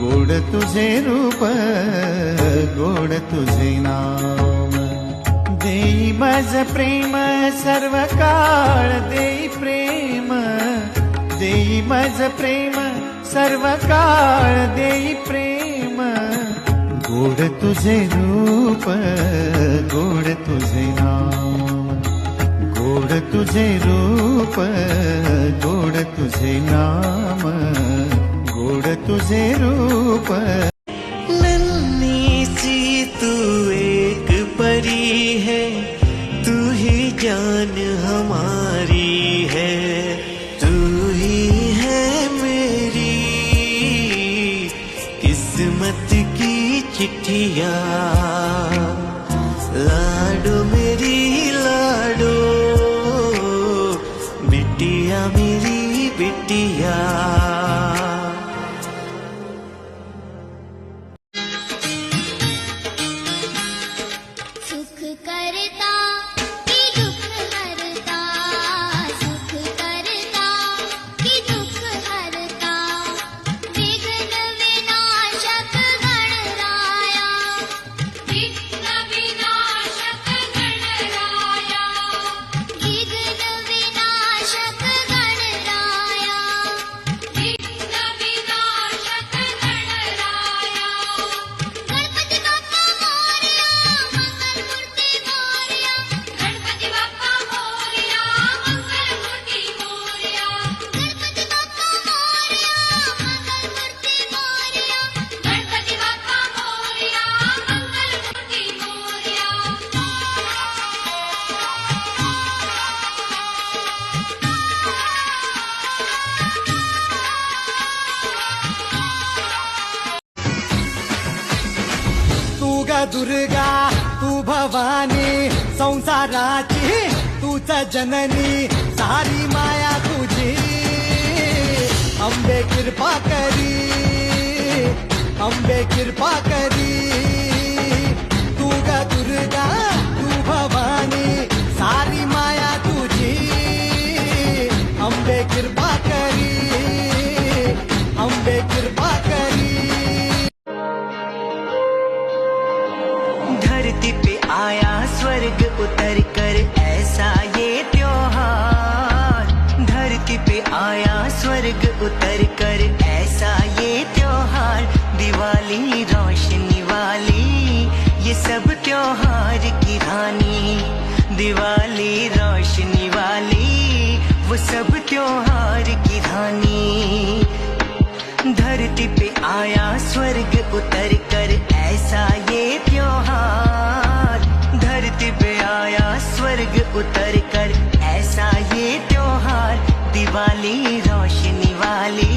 गोड तुझे रूप गोड तुझे नाम देई माझ प्रेम सर्व काळ देई प्रेम देई माझ प्रेम सर्व काळ देई प्रेम गोड तुझे रूप गोड तुझे नाम गोड तुझे रूप गोड तुझे नाम गोड तुझे रूप नन्ही सी तू एक परी है तू ही जान हमारी है तू ही है मेरी किस्मत की चिट्ठिया लाडो मेरी लाडो बिटिया मेरी बिटिया दुर्गा तू भवानी संसाराची तूच जननी सारी माया तुझी अंबे कृपा करी अंबे कृपा करी तू ग दुर्गा तू भवानी सारी माया तुझी अंबे कृपा करी अंबे कृपा करी धरती पे आया स्वर्ग उतर कर ऐसा ये त्योहार धरती पे आया स्वर्ग उतर कर ऐसा ये त्योहार दिवाली रोशनी वाली ये सब त्योहार की रानी दिवाली रोशनी वाली वो सब त्योहार की रानी धरती पे आया स्वर्ग उतर कर ऐसा ये त्योहार धरती पे आया स्वर्ग उतर कर ऐसा ये त्योहार दिवाली रोशनी वाली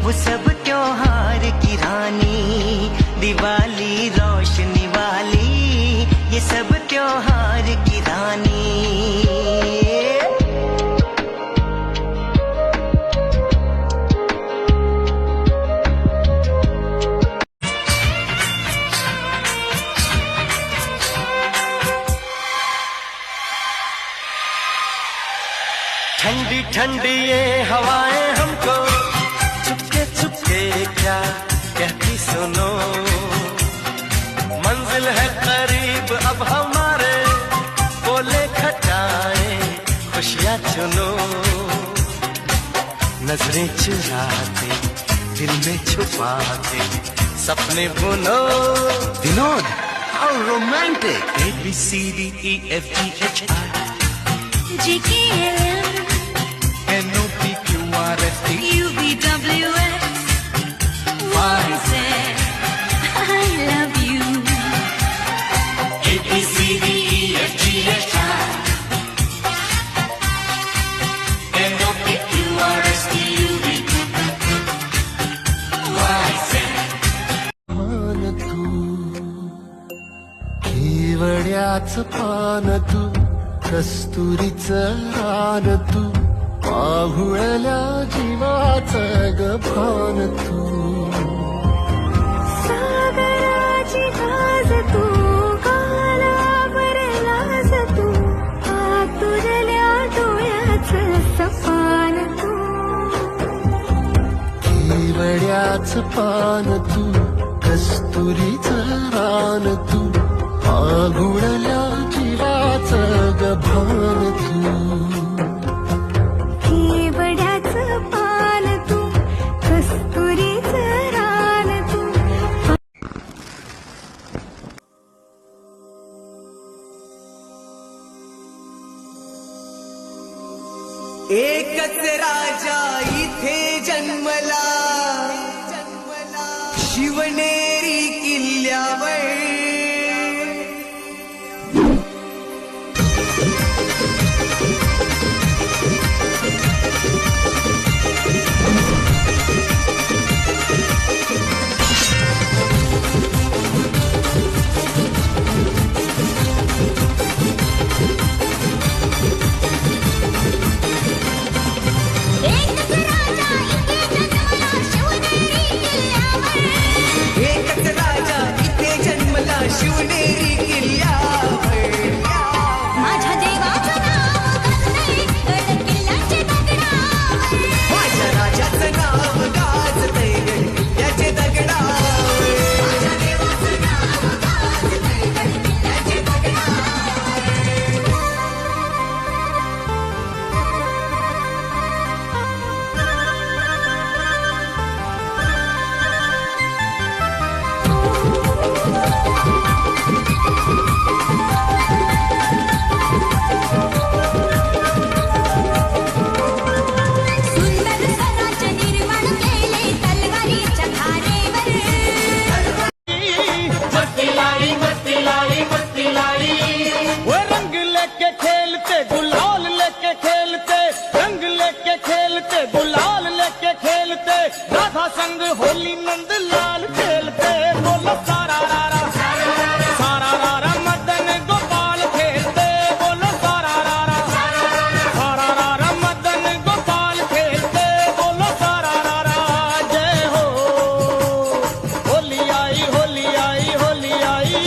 वो सब त्योहार की रानी दिवाली रोशनी वाली ये सब त्योहार की रानी ठंडी ठंडी ये हवाएं हमको चुपके चुपके क्या कहती सुनो मंजिल है करीब अब हमारे बोले खटाए खुशियाँ चुनो नजरें चुराते दिल में छुपाते सपने बुनो विनोद how romantic ABCDEFGHI GKLM NOPQRST UVWX YZ I love you ABCDEFGHI NOPQRST UVWX मान तू केवड्याच पान तू कस्तुरीचं रान तू पाहुळल्या जीवाचं गभान तू सागराची गाज तू कालावरलाज तू आतुरल्या डोळ्याचं सपान तू केवड्या केवड्याच पान तू कस्तुरीचं रान तू आघुडल्या जीवाचं गभान तू केवड्याचं पान तू कस्तुरीचं रान तू एकच राजा इथे जन्मला शिवनेरी किल्ल्यावर एकच राजा इथे जन्मला शिवनेरी किल्ल्यावर. माझ्या देवाचं नाव गाजतंय गड किल्ल्याचे दगडावर. माझ्या राजाचं नाव गाजतंय गड किल्ल्याचे दगडावर. माझ्या देवाचं नाव गाजतंय गड किल्ल्याचे दगडावर. सुंदर स्वराज्य निर्माण केले तलवारीच्या धारेवर. वो रंग लेके खेलते गुलाल लेके खेलते रंग लेके खेलते गुलाल लेके खेलते राधा संग होली नंद लाल खेलते बोलो सारा रारा मदन गोपाल खेलते बोलो सारा रारा मदन गोपाल खेलते बोलो सारा रारा जय हो होली आई होली आई होली आई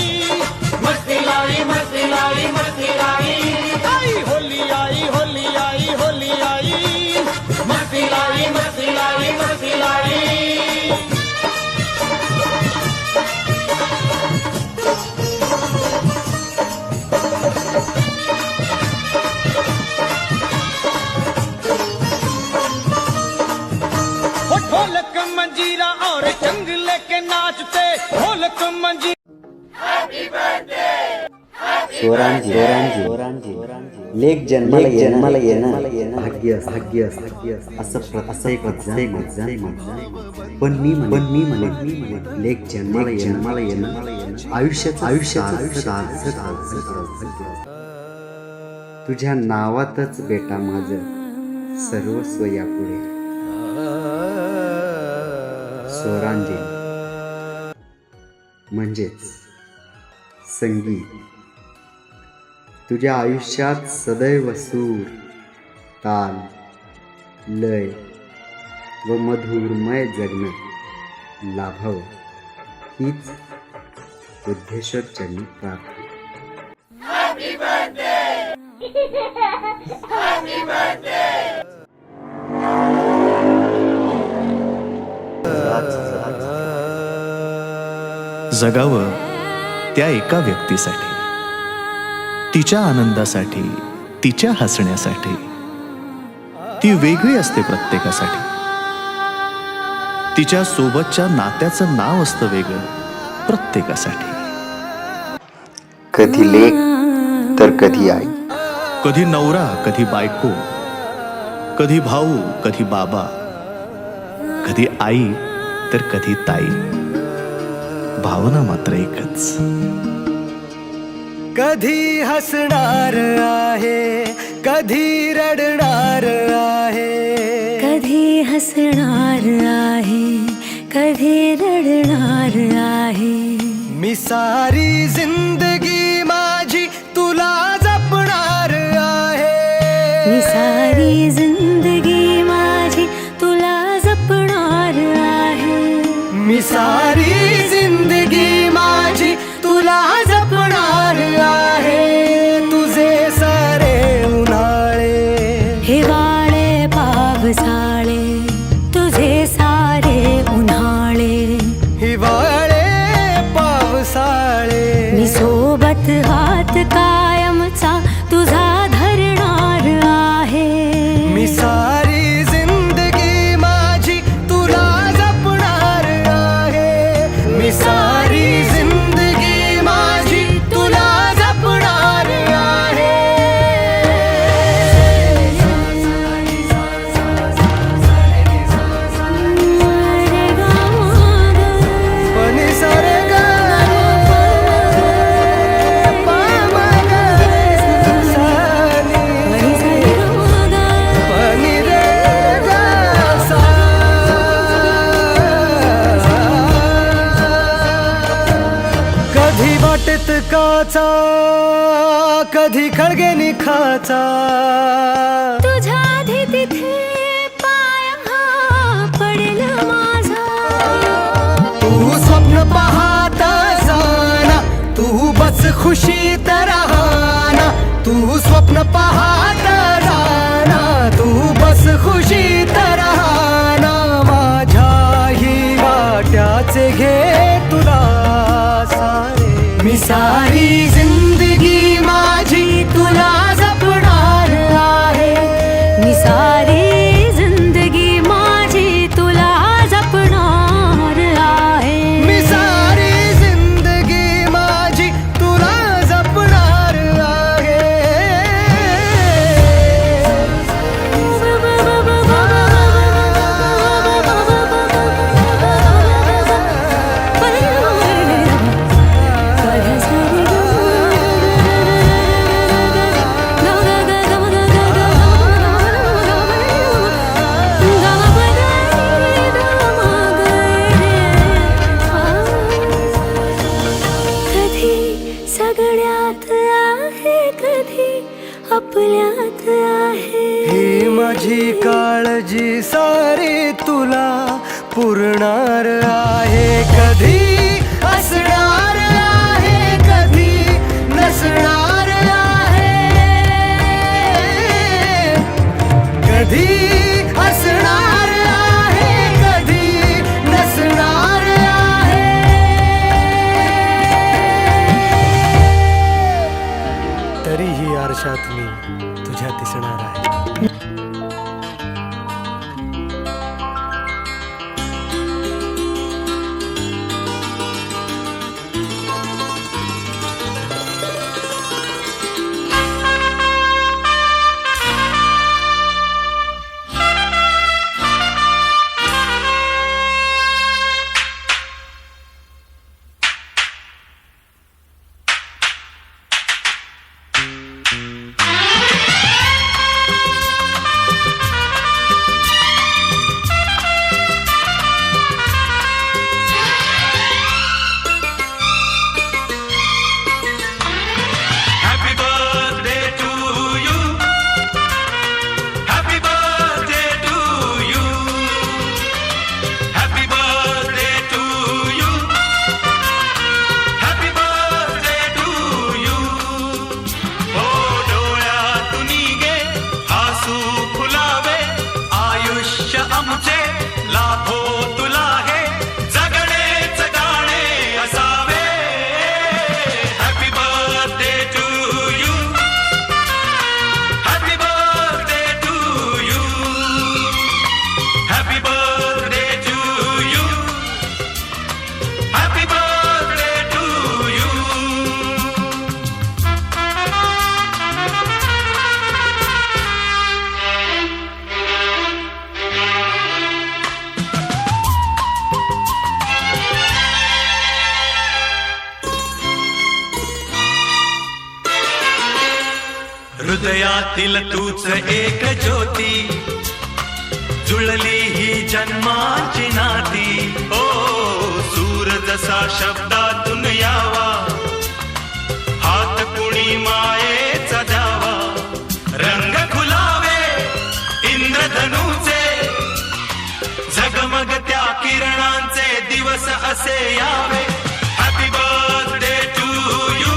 मस्ती लाई मस्ती लाई मस्ती लाई आई होली आई होली आई होली आई मस्ती लाई मस्ती लाई मस्ती लाई. वो ढोलक मंजीरा और चंग लेके नाचते ढोलक मंजीरा स्वरांजी लेख जन्माला येणं भाग्य असं प्रत्येक पण मी म्हणे लेख जन्माला येणं आयुष्याचं तुझ्या नावातच बेटा माझं सर्वस्व यापुढे स्वरांजली म्हणजेच संगीत तुझ्या आयुष्यात सदैव सूर ताल लय व मधुरमय जगणं लाभावं हीच बुद्धेश्वर चरणी प्रार्थना. जगावं त्या एका व्यक्तीसाठी, तिच्या आनंदासाठी, तिच्या हसण्यासाठी. ती वेगळी असते प्रत्येकासाठी. तिच्या सोबतच्या नात्याचं नाव असतं वेगळं प्रत्येकासाठी. कधी लेक तर कधी आई, कधी नवरा कधी बायको, कधी भाऊ कधी बाबा, कधी आई तर कधी ताई. भावना मात्र एकच. कधी हसणार आहे कधी रडणार आहे. कधी हसणार आहे कधी रडणार आहे. मी सारी जिंदगी माझी तुला जपणार आहे. मी सारी जिंदगी माझी तुला जपणार आहे. मी सारी जिंदगी माझी तुला जपणार आहे. तुझे सारे उन्हाळे हिवाळे पावसाळे तुझे सारे उन्हाळे मी सारी जिंदगी माझी तुला जपणार आहे मी सारी जिंदगी माझी तुला जपणार आहे पनि सारे गा पनि रे गा सा कधी वाटेत काचा कधी खळगे निखाचा तुझ्या आधी तिथे पाय हा पडेल माझा तू स्वप्न पाहत जाना तू बस खुशीत राहना तू स्वप्न पाहत जाना तू बस खुशीत राहना माझ्याही वाट्याचे घे तुला सारे मी सारी जिंदगी माझी तुला जपणार आहे मी सारी जिंदगी माझी तुला जपणार आहे मी सारी जिंदगी माझी तुला जपणार आहे कधी सगळ्यात आहे कधी आपल्यात आहे ही माझी काळजी सारी तुला पुरणार आहे कधी असणार आहे कधी नसणार आहे कधी असणार आहे कधी नसणार आहे तरीही आरशात मी तुझ्या दिसणार आहे Happy birthday to you. Happy birthday to you. Happy birthday to you. Happy birthday to you. ओ डोळ्यातून गे हसू फुलावे आयुष्य आमचे लाभो तुला हे जगणेच गाणे असावे happy birthday to you happy birthday to you happy birthday to you happy birthday to you हृदयातील तूच एक ज्योती जुळली ही जन्माची नाती ओ सूर जसा शब्दातून यावा हात कुणी मायेचा द्यावा रंग खुलावे इंद्रधनुचे झगमगत्या किरणांचे दिवस असे यावे happy birthday to you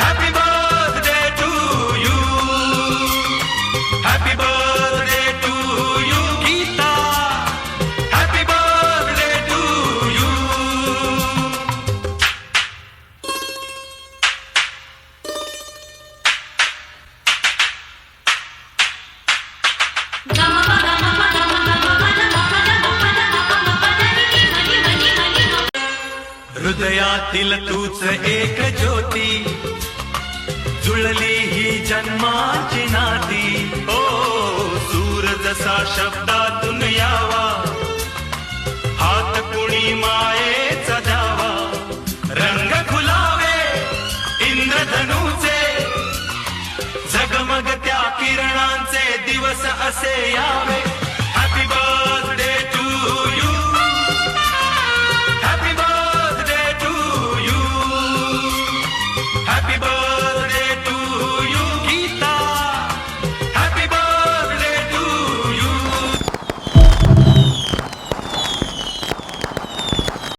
happy birthday to you happy birthday to you Geeta happy birthday to you हृदयातील तूच एक ज्योती, जुळली ही जन्माची नाती. ओ सूर जसा शब्दातून यावा, हात कुणी मायेचा द्यावा. रंग खुलावे इंद्रधनुचे, झगमग त्या किरणांचे दिवस असे यावे.